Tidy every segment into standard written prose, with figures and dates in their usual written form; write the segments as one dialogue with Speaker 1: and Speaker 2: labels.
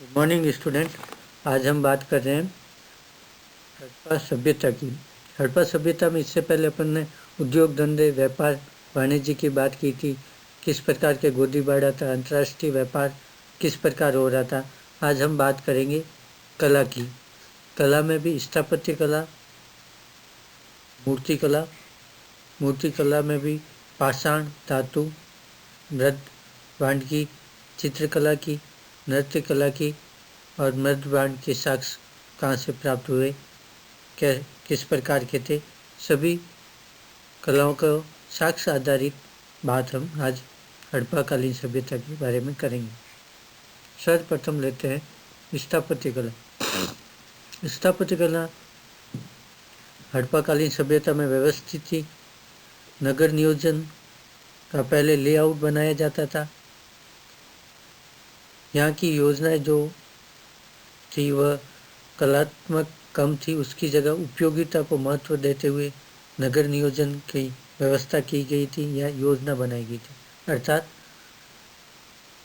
Speaker 1: Good morning student. आज हम बात कर रहे हैं हड़प्पा सभ्यता की। हड़प्पा सभ्यता में इससे पहले अपन ने उद्योग धंधे, व्यापार, वाणिज्य की बात की थी। किस प्रकार के गोदी बाड़ा था, अंतर्राष्ट्रीय व्यापार किस प्रकार हो रहा था। आज हम बात करेंगे कला की। कला में भी स्थापत्य कला, मूर्तिकला, मूर्तिकला में भी पाषाण, धातु, मृद भांड की, चित्रकला की, नृत्य कला की और मृद भांड के साक्ष्य कहाँ से प्राप्त हुए, क्या किस प्रकार के थे, सभी कलाओं का साक्ष्य आधारित बात हम आज हड़प्पाकालीन सभ्यता के बारे में करेंगे। सर्वप्रथम लेते हैं स्थापत्य कला। स्थापत्य कला हड़प्पाकालीन सभ्यता में व्यवस्थित थी। नगर नियोजन का पहले लेआउट बनाया जाता था। यहाँ की योजनाएं जो थी वह कलात्मक कम थी, उसकी जगह उपयोगिता को महत्व देते हुए नगर नियोजन की व्यवस्था की गई थी या योजना बनाई गई थी। अर्थात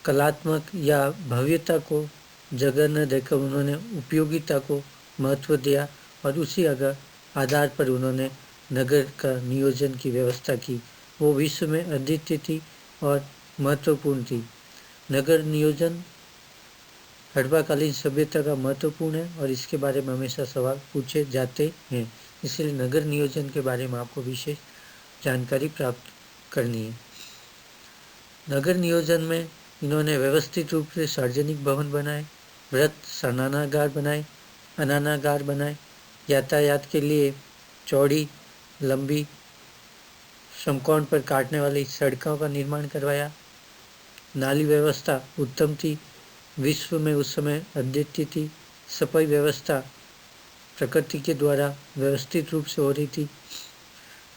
Speaker 1: कलात्मक या भव्यता को जगह न देकर उन्होंने उपयोगिता को महत्व दिया और उसी आधार पर उन्होंने नगर का नियोजन की व्यवस्था की। वो विश्व में अद्वितीय थी और महत्वपूर्ण थी। नगर नियोजन हड़प्पाकालीन सभ्यता का महत्वपूर्ण है और इसके बारे में हमेशा सवाल पूछे जाते हैं, इसलिए नगर नियोजन के बारे में आपको विशेष जानकारी प्राप्त करनी है। नगर नियोजन में इन्होंने व्यवस्थित रूप से सार्वजनिक भवन बनाए, वृत्त स्नानागार बनाए, अनानागार बनाए, यातायात के लिए चौड़ी लंबी समकोण पर काटने वाली सड़कों का निर्माण करवाया। नाली व्यवस्था उत्तम थी, विश्व में उस समय अद्वितीय थी। सफाई व्यवस्था प्रकृति के द्वारा व्यवस्थित रूप से हो रही थी।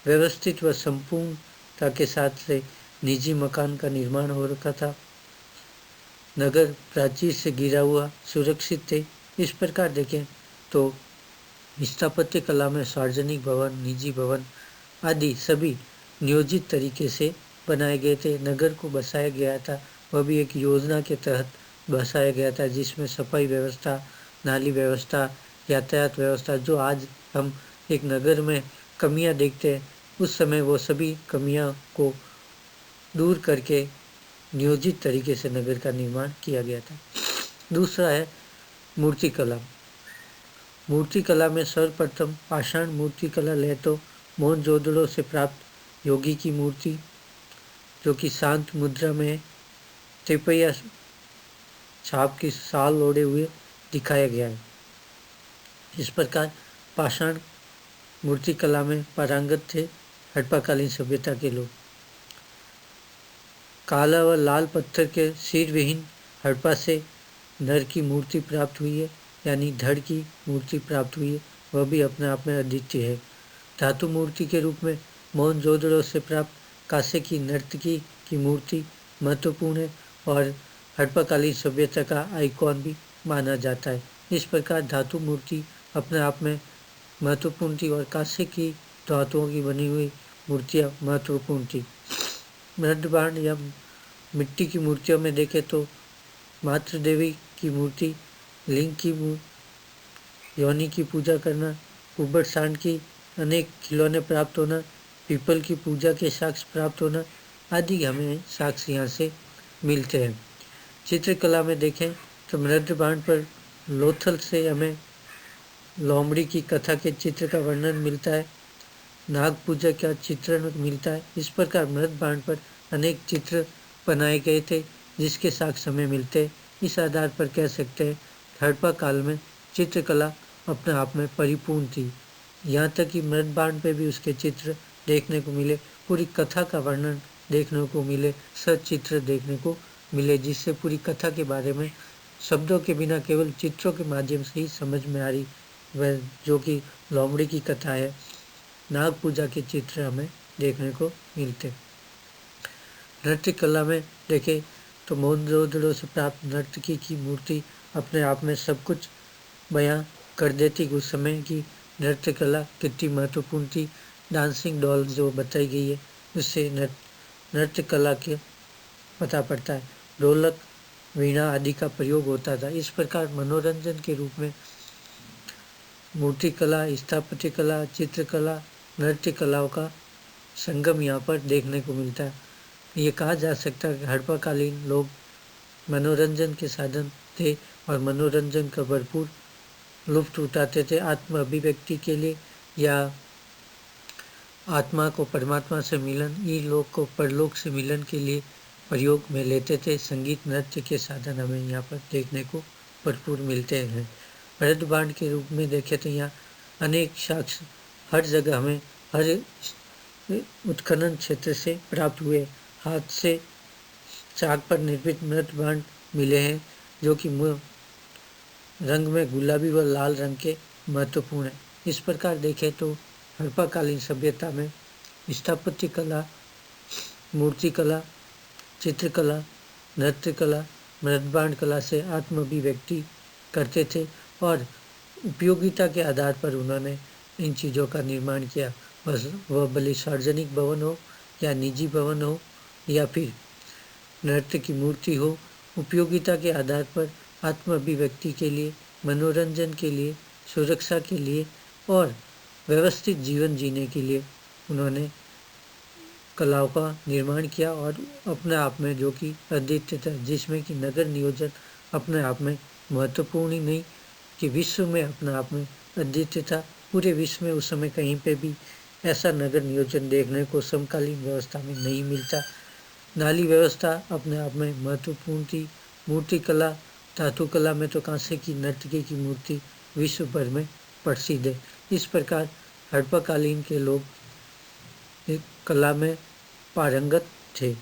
Speaker 1: व्यवस्थित व संपूर्णता के साथ से निजी मकान का निर्माण हो रखा था। नगर प्राचीर से घिरा हुआ सुरक्षित थे। इस प्रकार देखें तो स्थापत्य कला में सार्वजनिक भवन, निजी भवन आदि सभी नियोजित तरीके से बनाए गए थे। नगर को बसाया गया था, वह भी एक योजना के तहत बसाया गया था, जिसमें सफाई व्यवस्था, नाली व्यवस्था, यातायात व्यवस्था, जो आज हम एक नगर में कमियां देखते हैं, उस समय वो सभी कमियां को दूर करके नियोजित तरीके से नगर का निर्माण किया गया था। दूसरा है मूर्तिकला। मूर्तिकला में सर्वप्रथम पाषाण मूर्तिकला ले तो मोहनजोदड़ो से प्राप्त योगी की मूर्ति, जो कि शांत मुद्रा में त्रिपैया छाप की साल ओढ़े हुए दिखाया गया है। इस प्रकार पाषाण मूर्तिकला में पारंगत थे हड़प्पाकालीन सभ्यता के लोग। काला व लाल पत्थर के सिर विहीन हड़प्पा से नर की मूर्ति प्राप्त हुई है, यानी धड़ की मूर्ति प्राप्त हुई है, वह भी अपने आप में अद्वितीय है। धातु मूर्ति के रूप में मोहनजोदड़ो से प्राप्त कांसे की नर्तकी की मूर्ति महत्वपूर्ण है और हड़प्पाकालीन सभ्यता का आइकॉन भी माना जाता है। इस प्रकार धातु मूर्ति अपने आप में महत्वपूर्ण थी और कांसे की धातुओं की बनी हुई मूर्तियाँ महत्वपूर्ण थी। मृदभांड या मिट्टी की मूर्तियों में देखें तो मातृ देवी की मूर्ति, लिंग की योनि की पूजा करना, उबड़ सांड की अनेक खिलौने प्राप्त होना, पीपल की पूजा के साक्ष्य प्राप्त होना आदि हमें साक्ष्य यहाँ से मिलते हैं। चित्रकला में देखें तो मृदभांड पर लोथल से हमें लोमड़ी की कथा के चित्र का वर्णन मिलता है, नाग पूजा का चित्रण मिलता है। इस प्रकार मृदभांड पर अनेक चित्र बनाए गए थे जिसके साक्ष्य हमें मिलते। इस आधार पर कह सकते हैं हड़प्पा काल में चित्रकला अपने आप में परिपूर्ण थी। यहाँ तक कि मृदभांड पे भी उसके चित्र देखने को मिले, पूरी कथा का वर्णन देखने को मिले, सचित्र देखने को मिले, जिससे पूरी कथा के बारे में शब्दों के बिना केवल चित्रों के माध्यम से ही समझ में आ रही, वह जो कि लोमड़ी की कथा है, नाग पूजा के चित्र हमें देखने को मिलते। नृत्य कला में देखें तो मोहनजोदड़ो से प्राप्त नर्तकी की मूर्ति अपने आप में सब कुछ बयां कर देती। उस समय की नृत्य कला कितनी महत्वपूर्ण थी। डांसिंग डॉल जो बताई गई है उससे नृत्य कला के पता पड़ता है। ढोलक वीणा आदि का प्रयोग होता था। इस प्रकार मनोरंजन के रूप में मूर्ति कला, स्थापत्य कला, चित्रकला, नृत्य कलाओं का संगम यहाँ पर देखने को मिलता है। ये कहा जा सकता है कि हड़प्पाकालीन लोग मनोरंजन के साधन थे और मनोरंजन का भरपूर लुत्फ उठाते थे। आत्म अभिव्यक्ति के लिए या आत्मा को परमात्मा से मिलन, लोक को परलोक से मिलन के लिए प्रयोग में लेते थे। संगीत नृत्य के साधन हमें यहाँ पर देखने को भरपूर मिलते हैं। भरत बांड के रूप में देखें तो यहाँ अनेक साक्ष्य हर जगह हमें हर उत्खनन क्षेत्र से प्राप्त हुए हाथ से चाक पर निर्मित मृत बांड मिले हैं, जो कि रंग में गुलाबी व लाल रंग के महत्वपूर्ण है। इस प्रकार देखें तो हड़प्पाकालीन सभ्यता में स्थापत्य कला, मूर्ति कला, चित्रकला, नृत्य कला, मृदबांड कला से आत्म अभिव्यक्ति करते थे और उपयोगिता के आधार पर उन्होंने इन चीज़ों का निर्माण किया। वह भले सार्वजनिक भवन हो या निजी भवन हो या फिर नृत्य की मूर्ति हो, उपयोगिता के आधार पर आत्म अभिव्यक्ति के लिए, मनोरंजन के लिए, सुरक्षा के लिए और व्यवस्थित जीवन जीने के लिए उन्होंने कलाओं का निर्माण किया और अपने आप में जो कि अद्वितीय था, जिसमें कि नगर नियोजन अपने आप में महत्वपूर्ण ही नहीं कि विश्व में अपने आप में अद्वितीय था। पूरे विश्व में उस समय कहीं पे भी ऐसा नगर नियोजन देखने को समकालीन व्यवस्था में नहीं मिलता। नाली व्यवस्था अपने आप में महत्वपूर्ण थी। मूर्ति कला, धातु कला में तो कांसे की नर्तकी की मूर्ति विश्व भर में प्रसिद्ध है। इस प्रकार हड़प्पाकालीन के लोग एक कला में पारंगत थे।